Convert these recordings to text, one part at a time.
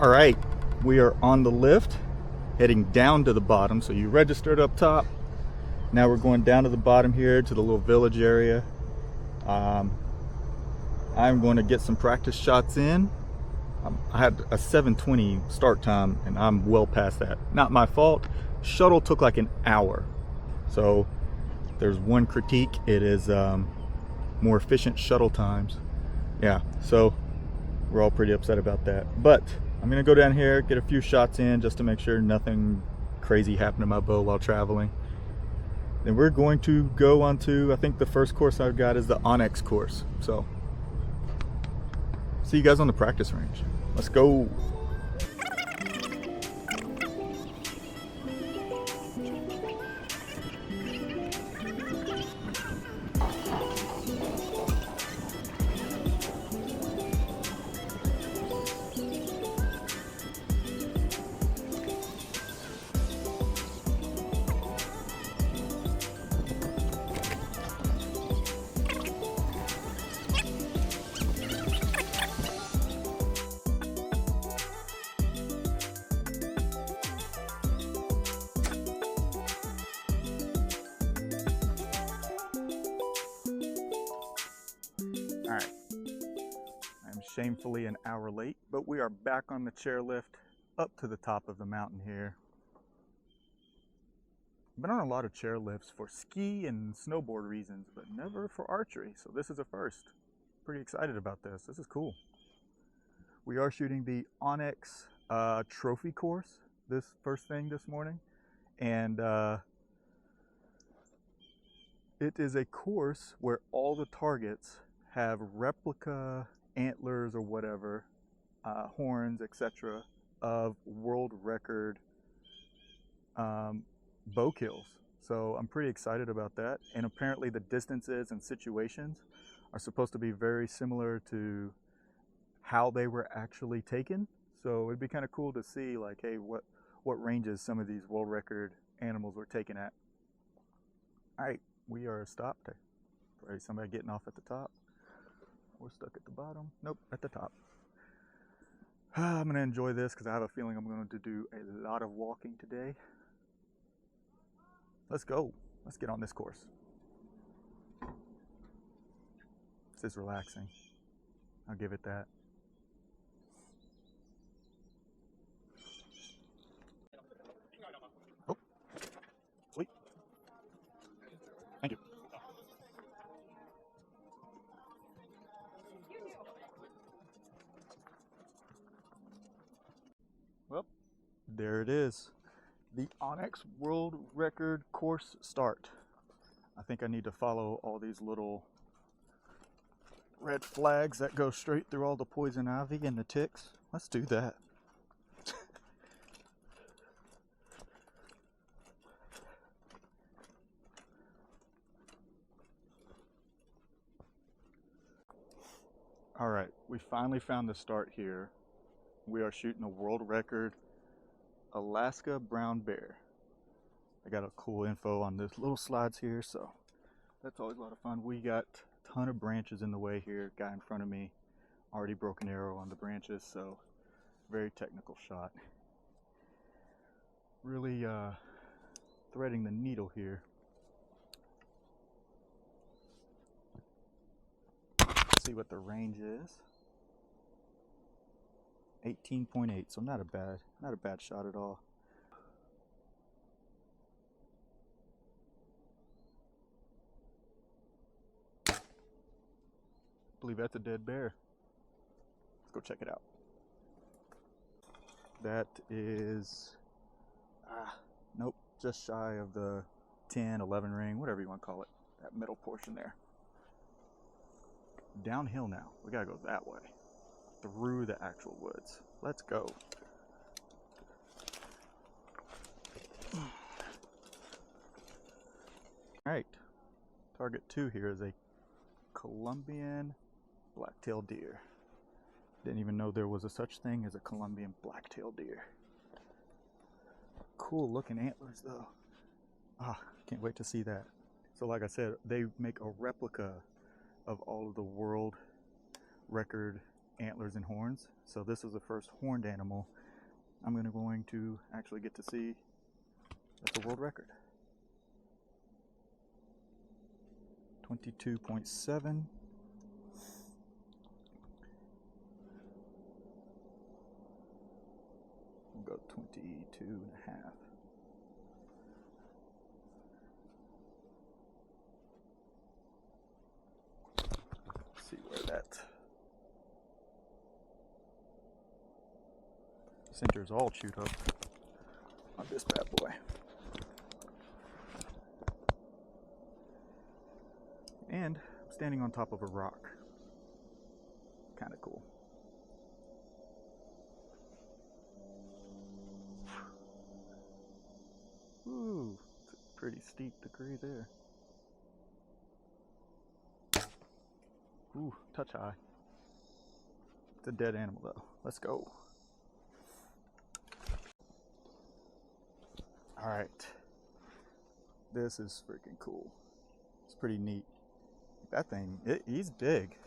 All right, we are on the lift heading down to the bottom. So you registered up top. Now we're going down to the bottom here to the little village area. I'm going to get some practice shots in. I had a 7:20 start time and I'm well past that. Not my fault. Shuttle took like an hour. So there's one critique. It is more efficient shuttle times. Yeah, so we're all pretty upset about that. But I'm gonna go down here, get a few shots in just to make sure nothing crazy happened to my bow while traveling. Then we're going to go on to, I think the first course I've got is the OnX course. So see you guys on the practice range. Let's go. All right, I'm shamefully an hour late, but we are back on the chairlift up to the top of the mountain here. I've been on a lot of chairlifts for ski and snowboard reasons, but never for archery, so this is a first. Pretty excited about this. This is cool. We are shooting the OnX trophy course this first thing this morning, and it is a course where all the targets have replica antlers or whatever, horns, etc., of world record bow kills. So I'm pretty excited about that. And apparently the distances and situations are supposed to be very similar to how they were actually taken. So it'd be kind of cool to see, like, hey, what ranges some of these world record animals were taken at. All right, we are stopped. Probably somebody getting off at the top. We're stuck at the bottom. Nope, at the top. I'm going to enjoy this because I have a feeling I'm going to do a lot of walking today. Let's go. Let's get on this course. This is relaxing. I'll give it that. Oh, sweet. Thank you. Well, there it is. The OnX World Record Course start. I think I need to follow all these little red flags that go straight through all the poison ivy and the ticks. Let's do that. All right, we finally found the start here. We are shooting a world record Alaska brown bear. I got a cool info on this little slides here, so that's always a lot of fun. We got a ton of branches in the way here. Guy in front of me already broke an arrow on the branches, so very technical shot. Really threading the needle here. Let's see what the range is. 18.8, so not a bad shot at all. I believe that's a dead bear. Let's go check it out. That is, nope, just shy of the 10, 11 ring, whatever you want to call it, that middle portion there. Downhill now, we gotta go that way, through the actual woods. Let's go. Alright, target 2 here is a Colombian black-tailed deer. Didn't even know there was a such thing as a Colombian black-tailed deer. Cool looking antlers though. Can't wait to see that. So like I said, they make a replica of all of the world record antlers and horns. So this is the first horned animal I'm going to actually get to see. That's a world record. 22.7. We'll go 22 and a half. Let's see where that center's all chewed up on this bad boy. And I'm standing on top of a rock. Kind of cool. Ooh, it's a pretty steep degree there. Ooh, touch high. It's a dead animal though. Let's go. Alright. This is freaking cool. It's pretty neat. That thing, he's big.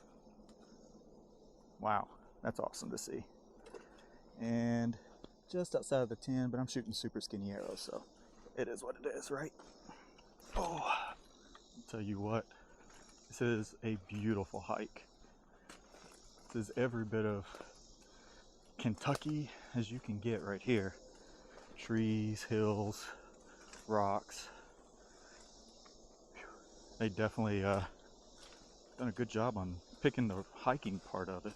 Wow, that's awesome to see. And just outside of the 10, but I'm shooting super skinny arrows, so it is what it is, right? Oh, I'll tell you what, this is a beautiful hike. This is every bit of Kentucky as you can get right here. Trees, hills, rocks. They definitely done a good job on picking the hiking part of it.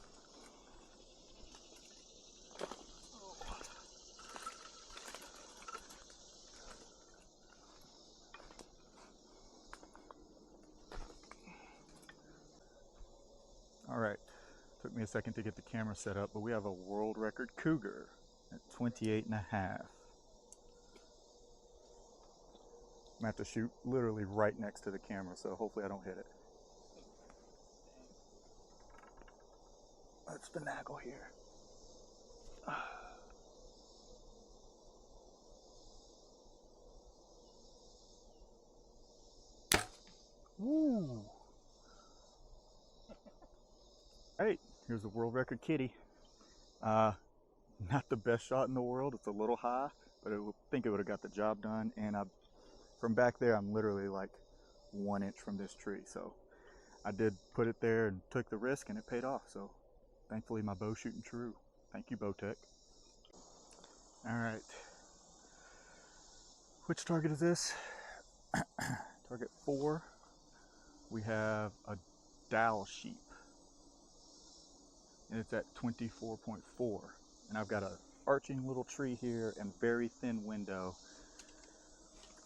All right, took me a second to get the camera set up, but we have a world record cougar at 28 and a half. I'm gonna have to shoot literally right next to the camera, so hopefully I don't hit it. Let's finagle here. Woo! Hey, here's a world record kitty. Not the best shot in the world. It's a little high, but I think it would have got the job done. And from back there, I'm literally like 1 inch from this tree. So I did put it there and took the risk, and it paid off. So thankfully, my bow's shooting true. Thank you, Bowtech. All right. Which target is this? Target 4. We have a Dall sheep, and it's at 24.4. And I've got a arching little tree here and very thin window.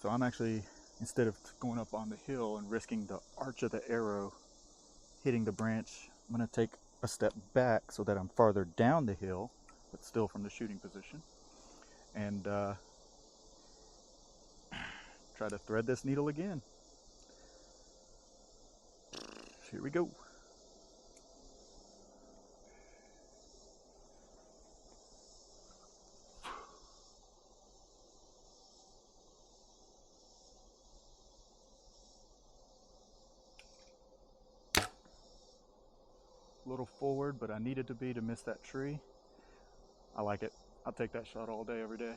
So I'm actually, instead of going up on the hill and risking the arch of the arrow hitting the branch, I'm gonna take a step back so that I'm farther down the hill, but still from the shooting position, and try to thread this needle again. Here we go. A little forward, but I needed to be to miss that tree. I like it. I'll take that shot all day, every day.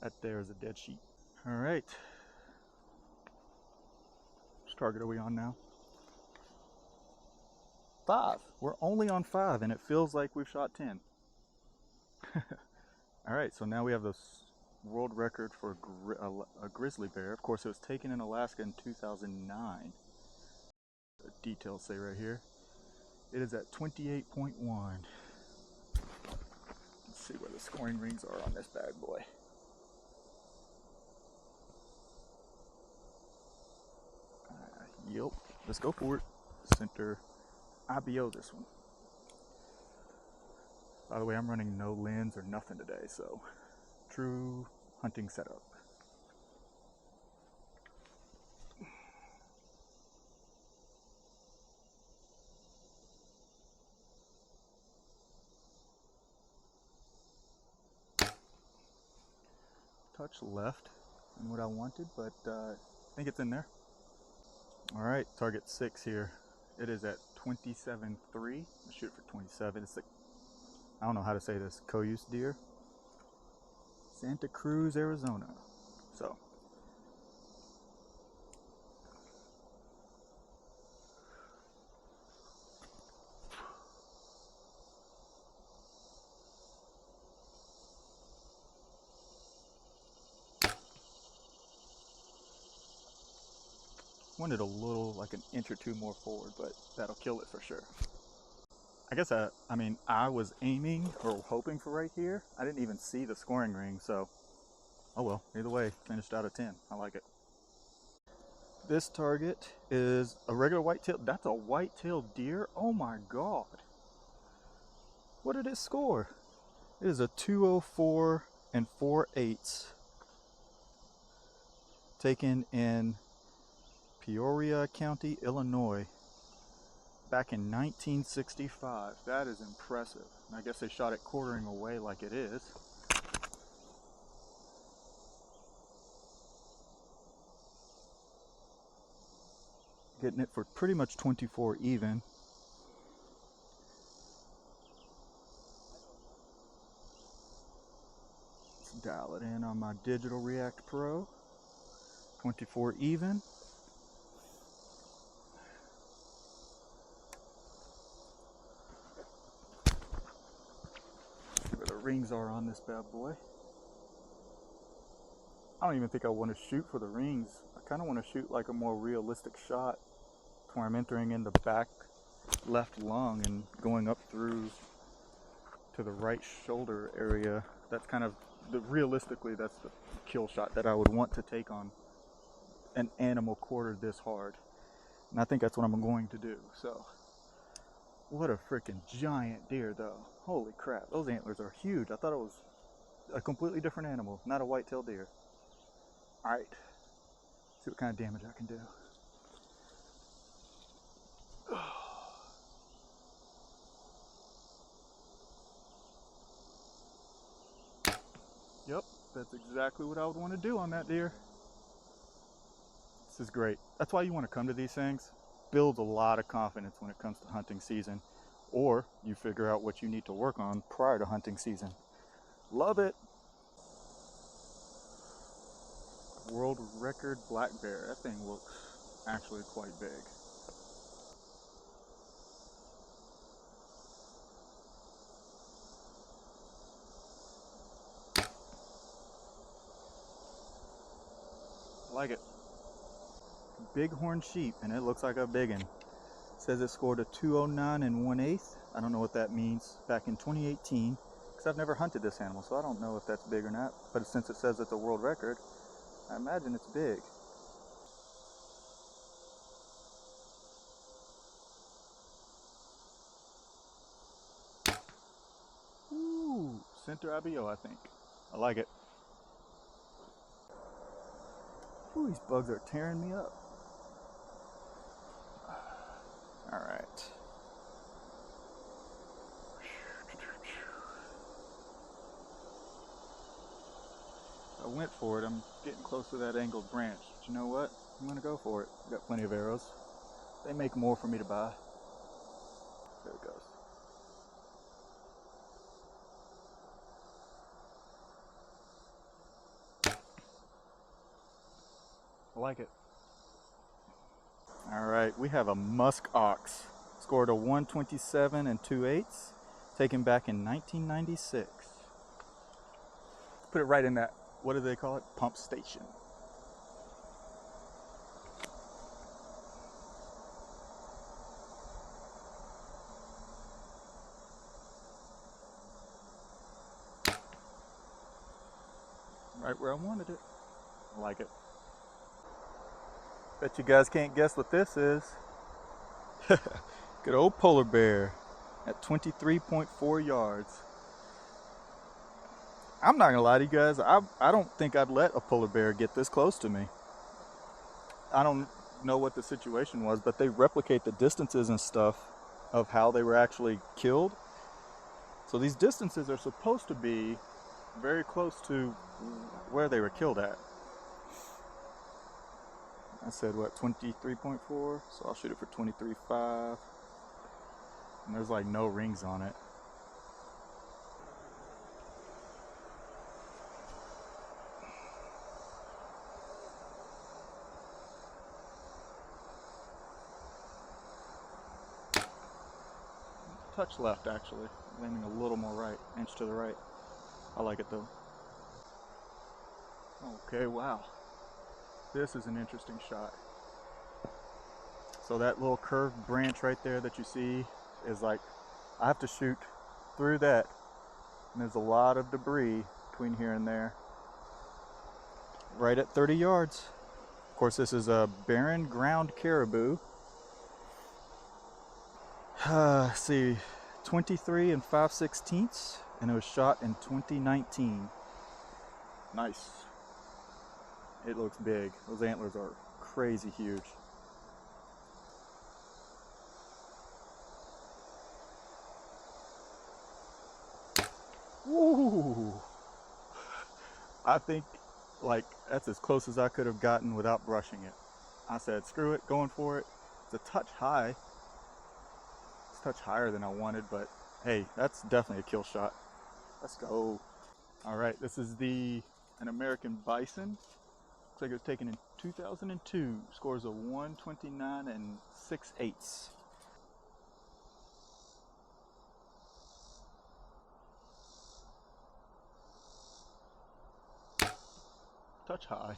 That there is a dead sheep. All right. Which target are we on now? 5. We're only on 5, and it feels like we've shot 10. All right, so now we have this world record for a grizzly bear. Of course, it was taken in Alaska in 2009. The details say right here. It is at 28.1. Let's see where the scoring rings are on this bad boy. Yep, let's go for it. Center IBO this one. By the way, I'm running no lens or nothing today, so true hunting setup. Touch left and what I wanted, but I think it's in there. All right, target 6 here. It is at 27.3. I shoot it for 27. It's like, I don't know how to say this, Cayuse deer. Santa Cruz, Arizona. So. Wanted a little, like an inch or two more forward, but that'll kill it for sure. I guess I mean, I was aiming or hoping for right here. I didn't even see the scoring ring, so oh well. Either way, finished out of 10. I like it. This target is a regular whitetail. That's a white-tailed deer. Oh my god! What did it score? It is a 204 and 4/8, taken in Peoria County, Illinois, back in 1965. That is impressive. And I guess they shot it quartering away like it is. Getting it for pretty much 24 even. Let's dial it in on my Digital React Pro. 24 even. See where the rings are on this bad boy. I don't even think I want to shoot for the rings. I kind of want to shoot like a more realistic shot where I'm entering in the back left lung and going up through to the right shoulder area. That's kind of realistically, that's the kill shot that I would want to take on an animal quartered this hard. And I think that's what I'm going to do. So, what a freaking giant deer though. Holy crap, those antlers are huge. I thought it was a completely different animal, not a white-tailed deer. Alright, see what kind of damage I can do. Yep, that's exactly what I would want to do on that deer. This is great. That's why you want to come to these things. Builds a lot of confidence when it comes to hunting season, or you figure out what you need to work on prior to hunting season. Love it. World record black bear. That thing looks actually quite big. I like it. Bighorn sheep, and it looks like a big one. It says it scored a 209 and 1/8. I don't know what that means. Back in 2018, because I've never hunted this animal, so I don't know if that's big or not. But since it says it's a world record, I imagine it's big. Ooh, center IBO, I think. I like it. Ooh, these bugs are tearing me up. All right. I went for it. I'm getting close to that angled branch. But you know what? I'm gonna go for it. I've got plenty of arrows. They make more for me to buy. There it goes. I like it. All right, we have a musk ox. Scored a 127 and 2/8, taken back in 1996. Put it right in that, what do they call it? Pump station. Right where I wanted it. I like it. Bet you guys can't guess what this is. Good old polar bear at 23.4 yards. I'm not gonna lie to you guys, I don't think I'd let a polar bear get this close to me. I don't know what the situation was, but they replicate the distances and stuff of how they were actually killed. So these distances are supposed to be very close to where they were killed at. I said what, 23.4, so I'll shoot it for 23.5. And there's like no rings on it. Touch left actually, leaning a little more right, inch to the right. I like it though. Okay, wow. This is an interesting shot. So that little curved branch right there that you see is like, I have to shoot through that. And there's a lot of debris between here and there. Right at 30 yards. Of course, this is a barren ground caribou. See, 23 and 5/16, and it was shot in 2019. Nice. It looks big. Those antlers are crazy huge. Woo! I think like that's as close as I could have gotten without brushing it. I said, screw it, going for it. It's a touch high. It's a touch higher than I wanted, but hey, that's definitely a kill shot. Let's go. All right, this is an American bison. Looks like it was taken in 2002. Scores a 129 and 6/8. Touch high.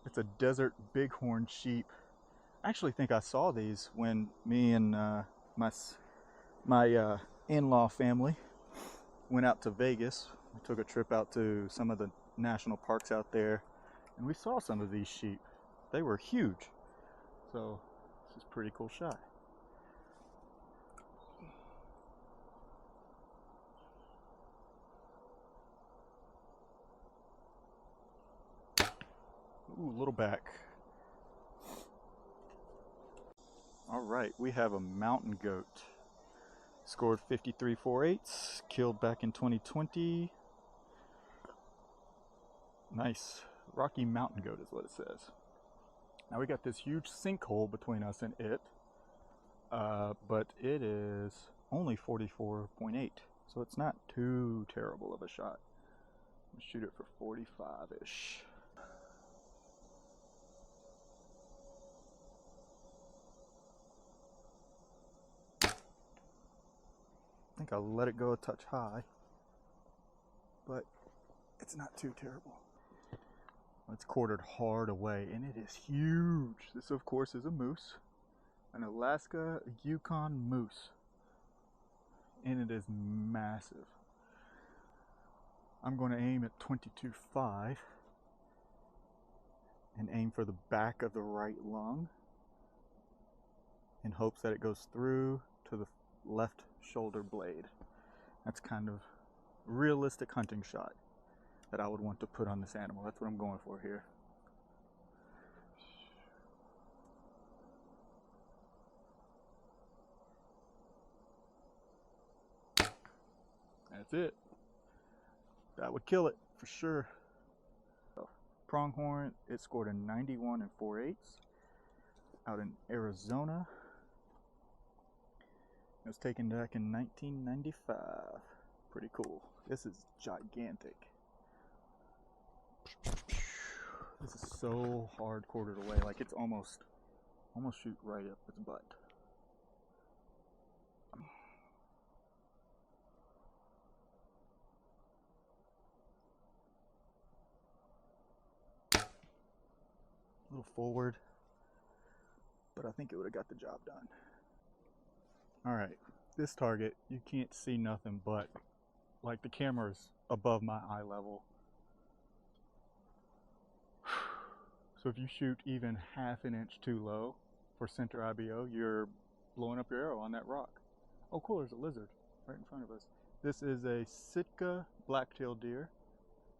It's a desert bighorn sheep. I actually think I saw these when me and my in-law family went out to Vegas. We took a trip out to some of the national parks out there, and we saw some of these sheep. They were huge. So this is a pretty cool shot. Ooh, little back. All right, we have a mountain goat. Scored 53 4/8, killed back in 2020. Nice. Rocky Mountain Goat is what it says. Now we got this huge sinkhole between us and it, but it is only 44.8, so it's not too terrible of a shot. Let's shoot it for 45-ish. I think I'll let it go a touch high, but it's not too terrible. It's quartered hard away, and it is huge. This, of course, is a moose, an Alaska Yukon moose, and it is massive. I'm going to aim at 22.5 and aim for the back of the right lung in hopes that it goes through to the left shoulder blade. That's kind of realistic hunting shot that I would want to put on this animal. That's what I'm going for here. That's it. That would kill it for sure. Pronghorn, it scored a 91 and 4/8 out in Arizona. It was taken back in 1995. Pretty cool. This is gigantic. This is so hard quartered away, like it's almost shoot right up its butt. A little forward, but I think it would have got the job done. All right, this target, you can't see nothing but, like, the camera's above my eye level. So if you shoot even half an inch too low for center IBO, you're blowing up your arrow on that rock. Oh cool, there's a lizard right in front of us. This is a Sitka black-tailed deer.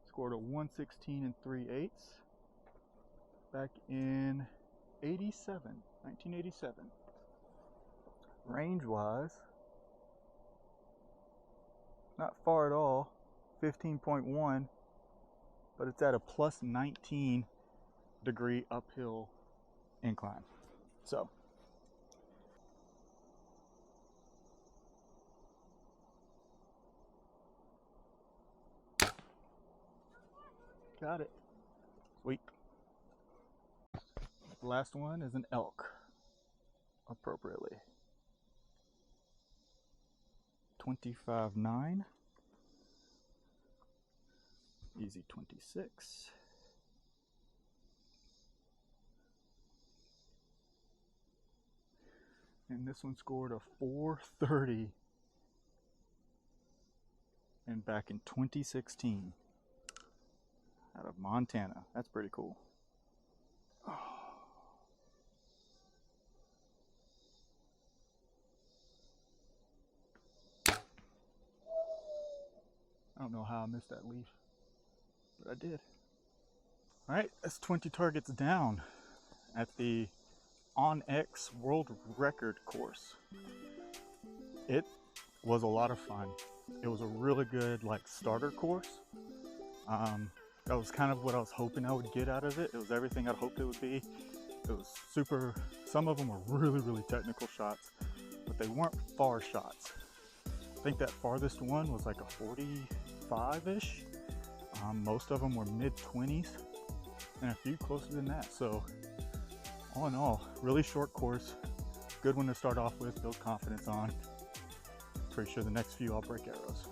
Scored a 116 and 3/8 back in 1987. Range-wise, not far at all, 15.1, but it's at a plus 19 degree uphill incline. So got it. Sweet. The last one is an elk, appropriately. 25.9. Easy 26. And this one scored a 430 and back in 2016 out of Montana. That's pretty cool. Oh. I don't know how I missed that leaf, but I did. All right, that's 20 targets down at the OnX World Record Course. It was a lot of fun. It was a really good starter course. That was kind of what I was hoping I would get out of it. It was everything I'd hoped it would be. It was super, some of them were really, really technical shots, but they weren't far shots. I think that farthest one was like a 45-ish. Most of them were mid-20s and a few closer than that. So all in all, really short course, good one to start off with, build confidence on. Pretty sure the next few I'll break arrows.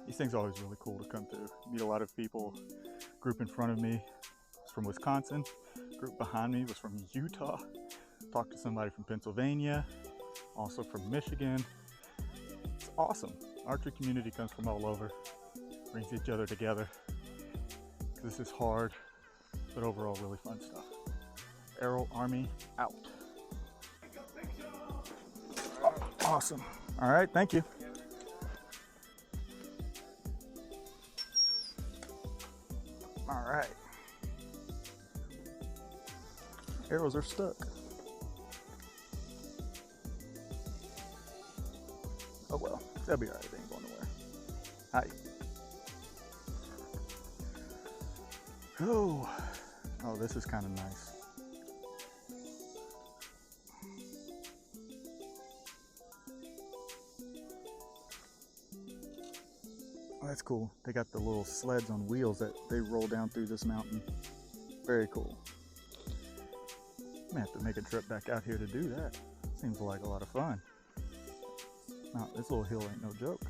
These things are always really cool to come through. Meet a lot of people. Group in front of me was from Wisconsin. Group behind me was from Utah. Talked to somebody from Pennsylvania, also from Michigan. It's awesome. Archery community comes from all over, brings each other together. This is hard, but overall really fun stuff. Arrow Army out. Awesome. All right, thank you. All right. Arrows are stuck. Oh well, they'll be all right. They ain't going nowhere. Hi. Oh, this is kind of nice. Oh, that's cool. They got the little sleds on wheels that they roll down through this mountain. Very cool. I'm gonna have to make a trip back out here to do that. Seems like a lot of fun. Now, this little hill ain't no joke.